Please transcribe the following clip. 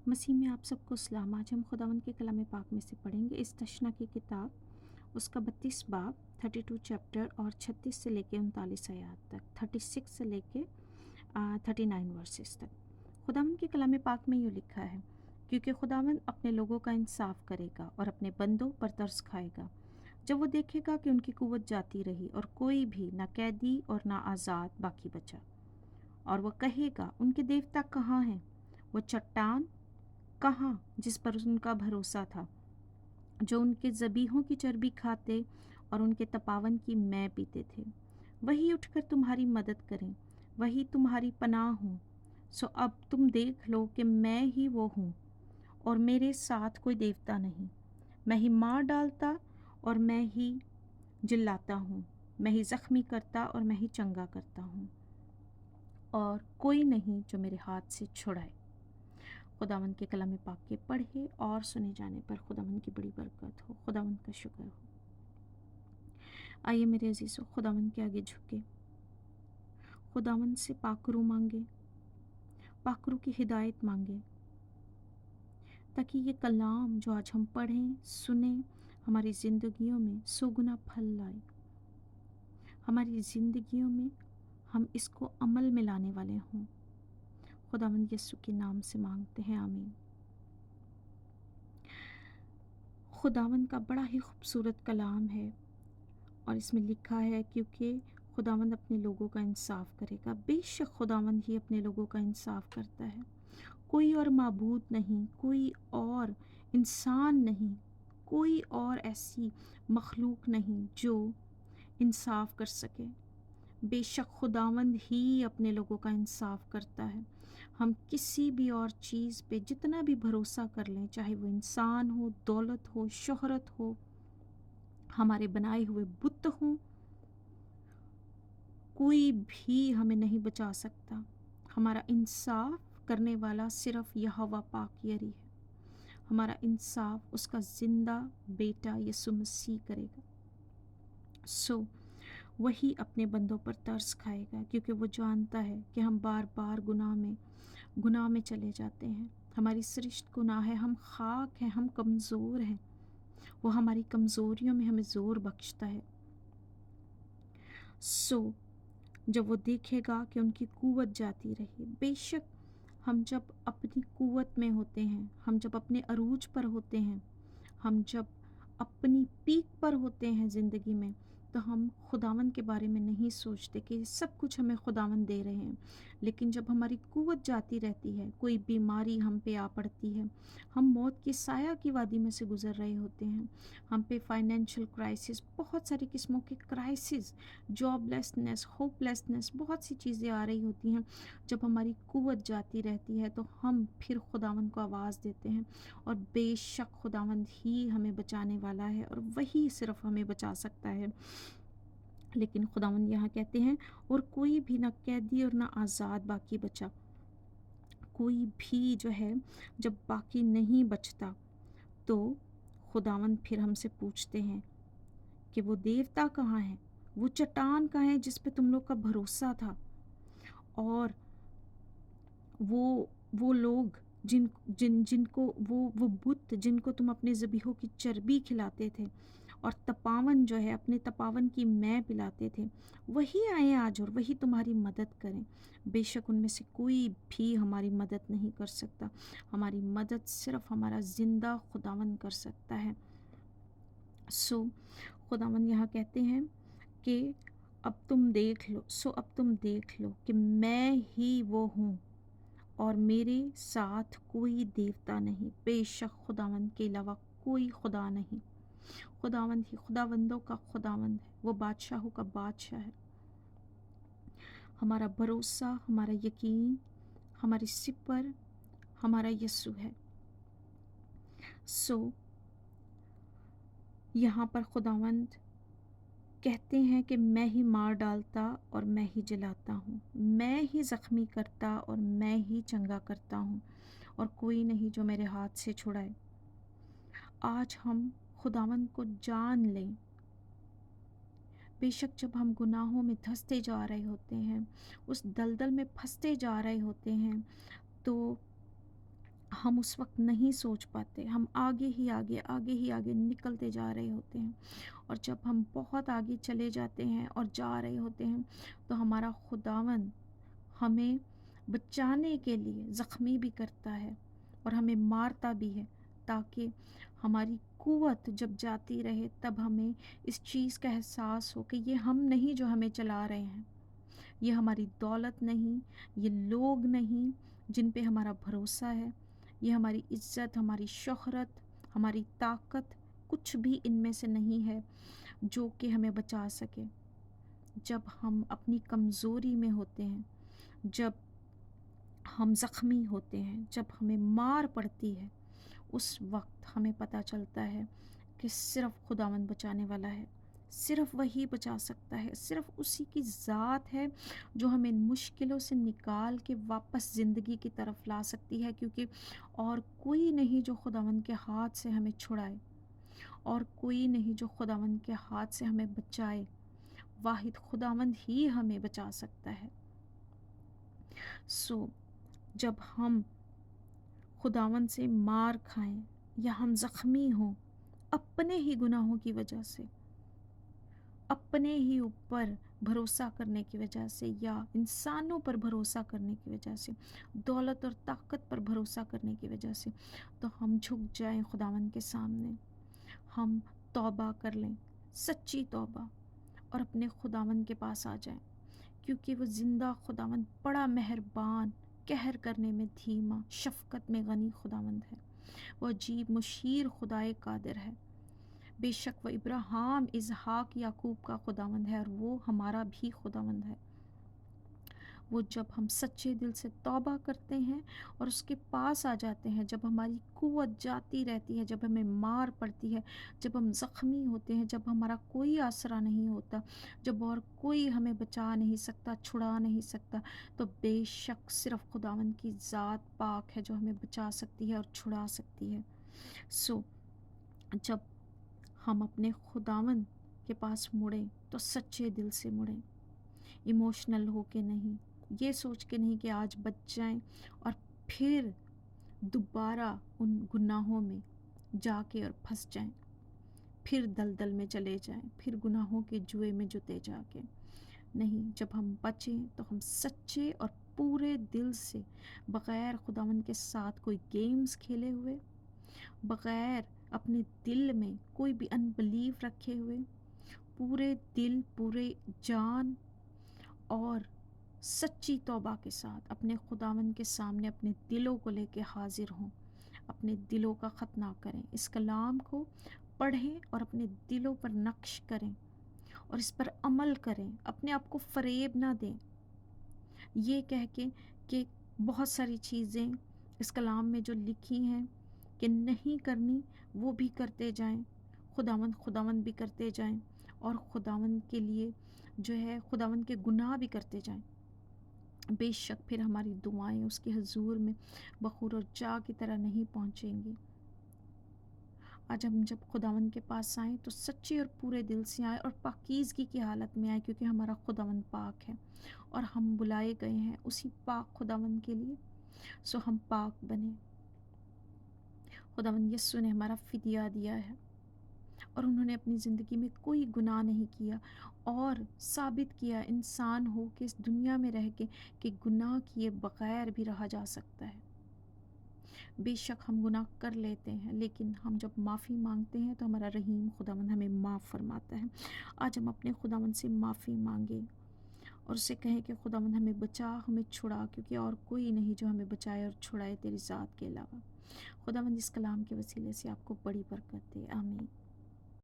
मसीह में आप सबको सलाम। आज हम खुदावंद के कलाम पाक में से पढ़ेंगे इस तशना की किताब, उसका 32 बाब 32 चैप्टर और 36 से लेके 39 आयत तक, 36 से लेके 39 वर्सेस तक। खुदावंद के कलाम पाक में यूँ लिखा है, क्योंकि खुदावंद अपने लोगों का इंसाफ करेगा और अपने बंदों पर तरस खाएगा। जब वो देखेगा कि उनकी कुव्वत जाती रही और कोई भी ना कैदी और ना आज़ाद बाकी बचा, और वो कहेगा उनके देवता कहाँ हैं, वो चट्टान कहाँ जिस पर उनका भरोसा था, जो उनके ज़बीहों की चर्बी खाते और उनके तपावन की मै पीते थे। वही उठकर तुम्हारी मदद करें, वही तुम्हारी पनाह हूँ। सो अब तुम देख लो कि मैं ही वो हूँ और मेरे साथ कोई देवता नहीं। मैं ही मार डालता और मैं ही जिल्लाता हूँ, मैं ही ज़ख्मी करता और मैं ही चंगा करता हूँ, और कोई नहीं जो मेरे हाथ से छुड़ाए। खुदावंद के कलाम पाक के पढ़े और सुने जाने पर खुदावंद की बड़ी बरकत हो। खुदावंद का शुक्र हो। आइए मेरे अजीज़ों, खुदावंद के आगे झुके, खुदावंद से पाकरू मांगे, पाकरू की हिदायत मांगे, ताकि ये कलाम जो आज हम पढ़ें सुने हमारी ज़िंदगियों में सौगुना फल लाए। हमारी ज़िंदगियों में हम इसको अमल में लाने वाले हों। खुदावंद यीशु के नाम से मांगते हैं, आमीन। खुदावंद का बड़ा ही खूबसूरत कलाम है और इसमें लिखा है, क्योंकि खुदावंद अपने लोगों का इंसाफ करेगा। बेशक खुदावंद ही अपने लोगों का इंसाफ करता है। कोई और माबूद नहीं, कोई और इंसान नहीं, कोई और ऐसी मखलूक नहीं जो इंसाफ कर सके। बेशक खुदावंद ही अपने लोगों का इंसाफ करता है। हम किसी भी और चीज़ पे जितना भी भरोसा कर लें, चाहे वो इंसान हो, दौलत हो, शोहरत हो, हमारे बनाए हुए बुत हों, कोई भी हमें नहीं बचा सकता। हमारा इंसाफ करने वाला सिर्फ यहोवा पाक यरी है। हमारा इंसाफ उसका ज़िंदा बेटा यीशु मसीह करेगा। सो वही अपने बंदों पर तरस खाएगा, क्योंकि वो जानता है कि हम बार बार गुनाह में चले जाते हैं। हमारी सृष्ट गुनाह है, हम खाक हैं, हम कमज़ोर हैं। वो हमारी कमज़ोरियों में हमें ज़ोर बख्शता है। सो जब वो देखेगा कि उनकी कुव्वत जाती रही, बेशक हम जब अपनी कुव्वत में होते हैं, हम जब अपने अरूज पर होते हैं, हम जब अपनी पीक पर होते हैं ज़िंदगी में, तो हम खुदावंद के बारे में नहीं सोचते कि सब कुछ हमें खुदावंद दे रहे हैं। लेकिन जब हमारी कुव्वत जाती रहती है, कोई बीमारी हम पे आ पड़ती है, हम मौत की साया की वादी में से गुज़र रहे होते हैं, हम पे फाइनेंशियल क्राइसिस, बहुत सारी किस्मों के क्राइसिस, जॉबलेसनेस, होपलेसनेस, बहुत सी चीज़ें आ रही होती हैं। जब हमारी कुव्वत जाती रहती है तो हम फिर खुदावंद को आवाज़ देते हैं, और बेशक खुदावंद ही हमें बचाने वाला है और वही सिर्फ हमें बचा सकता है। लेकिन खुदावंद यहाँ कहते हैं, और कोई भी ना कैदी और ना आज़ाद बाकी बचा। कोई भी जो है जब बाकी नहीं बचता, तो खुदावंद फिर हमसे पूछते हैं कि वो देवता कहाँ है, वो चट्टान कहाँ है जिस पे तुम लोग का भरोसा था, और वो लोग जिनको वो बुत जिनको तुम अपने ज़बीहों की चर्बी खिलाते थे और तपावन जो है अपने तपावन की मै पिलाते थे, वही आए आज और वही तुम्हारी मदद करें। बेशक उनमें से कोई भी हमारी मदद नहीं कर सकता। हमारी मदद सिर्फ हमारा ज़िंदा खुदावन कर सकता है। सो खुदावन यहाँ कहते हैं कि अब तुम देख लो, अब तुम देख लो कि मैं ही वो हूँ और मेरे साथ कोई देवता नहीं। बेशक खुदावंद के अलावा कोई खुदा नहीं। खुदावंद ही खुदावंदों का खुदावंद है, वो बादशाहों का बादशाह है। हमारा भरोसा, हमारा यकीन, हमारी सिपर हमारा यीशु है। सो यहाँ पर खुदावंद कहते हैं कि मैं ही मार डालता और मैं ही जलाता हूँ, मैं ही ज़ख्मी करता और मैं ही चंगा करता हूँ, और कोई नहीं जो मेरे हाथ से छुड़ाए। आज हम खुदावंद को जान लें। बेशक जब हम गुनाहों में धंसते जा रहे होते हैं, उस दलदल में फंसते जा रहे होते हैं, तो ہم اس وقت نہیں سوچ پاتے، ہم آگے ہی آگے آگے ہی آگے نکلتے جا رہے ہوتے ہیں، اور جب ہم بہت آگے چلے جاتے ہیں اور جا رہے ہوتے ہیں تو ہمارا خداوند ہمیں بچانے کے لیے زخمی بھی کرتا ہے اور ہمیں مارتا بھی ہے، تاکہ ہماری قوت جب جاتی رہے تب ہمیں اس چیز کا احساس ہو کہ یہ ہم نہیں جو ہمیں چلا رہے ہیں، یہ ہماری دولت نہیں، یہ لوگ نہیں جن پہ ہمارا بھروسہ ہے، یہ ہماری عزت، ہماری شہرت، ہماری طاقت، کچھ بھی ان میں سے نہیں ہے جو کہ ہمیں بچا سکے۔ جب ہم اپنی کمزوری میں ہوتے ہیں، جب ہم زخمی ہوتے ہیں، جب ہمیں مار پڑتی ہے، اس وقت ہمیں پتہ چلتا ہے کہ صرف خداوند بچانے والا ہے، صرف وہی بچا سکتا ہے، صرف اسی کی ذات ہے جو ہمیں ان مشکلوں سے نکال کے واپس زندگی کی طرف لا سکتی ہے، کیونکہ اور کوئی نہیں جو خداوند کے ہاتھ سے ہمیں چھڑائے، اور کوئی نہیں جو خداوند کے ہاتھ سے ہمیں بچائے، واحد خداوند ہی ہمیں بچا سکتا ہے۔ جب ہم خداوند سے مار کھائیں یا ہم زخمی ہوں اپنے ہی گناہوں کی وجہ سے، اپنے ہی اوپر بھروسہ کرنے کی وجہ سے، یا انسانوں پر بھروسہ کرنے کی وجہ سے، دولت اور طاقت پر بھروسہ کرنے کی وجہ سے، تو ہم جھک جائیں خداوند کے سامنے، ہم توبہ کر لیں، سچی توبہ، اور اپنے خداوند کے پاس آ جائیں، کیونکہ وہ زندہ خداوند بڑا مہربان، قہر کرنے میں دھیما، شفقت میں غنی خداوند ہے، وہ عجیب مشیر خدائے قادر ہے۔ بے شک وہ ابراہیم، اسحاق، یعقوب کا خداوند ہے، اور وہ ہمارا بھی خداوند ہے۔ وہ جب ہم سچے دل سے توبہ کرتے ہیں اور اس کے پاس آ جاتے ہیں، جب ہماری قوت جاتی رہتی ہے، جب ہمیں مار پڑتی ہے، جب ہم زخمی ہوتے ہیں، جب ہمارا کوئی آسرا نہیں ہوتا، جب اور کوئی ہمیں بچا نہیں سکتا، چھڑا نہیں سکتا، تو بے شک صرف خداوند کی ذات پاک ہے جو ہمیں بچا سکتی ہے اور چھڑا سکتی ہے۔ جب ہم اپنے خداوند کے پاس مڑیں تو سچے دل سے مڑیں، ایموشنل ہو کے نہیں، یہ سوچ کے نہیں کہ آج بچ جائیں اور پھر دوبارہ ان گناہوں میں جا کے اور پھنس جائیں، پھر دلدل میں چلے جائیں، پھر گناہوں کے جوئے میں جتے جا کے نہیں۔ جب ہم بچیں تو ہم سچے اور پورے دل سے، بغیر خداوند کے ساتھ کوئی گیمز کھیلے ہوئے، بغیر اپنے دل میں کوئی بھی انبلیف رکھے ہوئے، پورے دل، پورے جان اور سچی توبہ کے ساتھ اپنے خداوند کے سامنے اپنے دلوں کو لے کے حاضر ہوں، اپنے دلوں کا ختنہ کریں، اس کلام کو پڑھیں اور اپنے دلوں پر نقش کریں اور اس پر عمل کریں، اپنے آپ کو فریب نہ دیں یہ کہہ کے کہ بہت ساری چیزیں اس کلام میں جو لکھی ہیں کہ نہیں کرنی وہ بھی کرتے جائیں، خداوند خداوند بھی کرتے جائیں، اور خداوند کے لیے جو ہے خداوند کے گناہ بھی کرتے جائیں، بے شک پھر ہماری دعائیں اس کے حضور میں بخور اور جا کی طرح نہیں پہنچیں گی۔ آج ہم جب خداوند کے پاس آئیں تو سچے اور پورے دل سے آئیں اور پاکیزگی کی حالت میں آئیں، کیونکہ ہمارا خداوند پاک ہے اور ہم بلائے گئے ہیں اسی پاک خداوند کے لیے، ہم پاک بنیں۔ خداوند یسوع نے ہمارا فدیہ دیا ہے اور انہوں نے اپنی زندگی میں کوئی گناہ نہیں کیا، اور ثابت کیا انسان ہو کے اس دنیا میں رہ کے کہ گناہ کیے بغیر بھی رہا جا سکتا ہے۔ بے شک ہم گناہ کر لیتے ہیں، لیکن ہم جب معافی مانگتے ہیں تو ہمارا رحیم خداوند ہمیں معاف فرماتا ہے۔ آج ہم اپنے خداوند سے معافی مانگیں اور اسے کہیں کہ خداوند ہمیں بچا، ہمیں چھڑا، کیونکہ اور کوئی نہیں جو ہمیں بچائے اور چھڑائے تیری ذات کے علاوہ۔ خداوند اس کلام کے وسیلے سے آپ کو بڑی برکت دے، آمین۔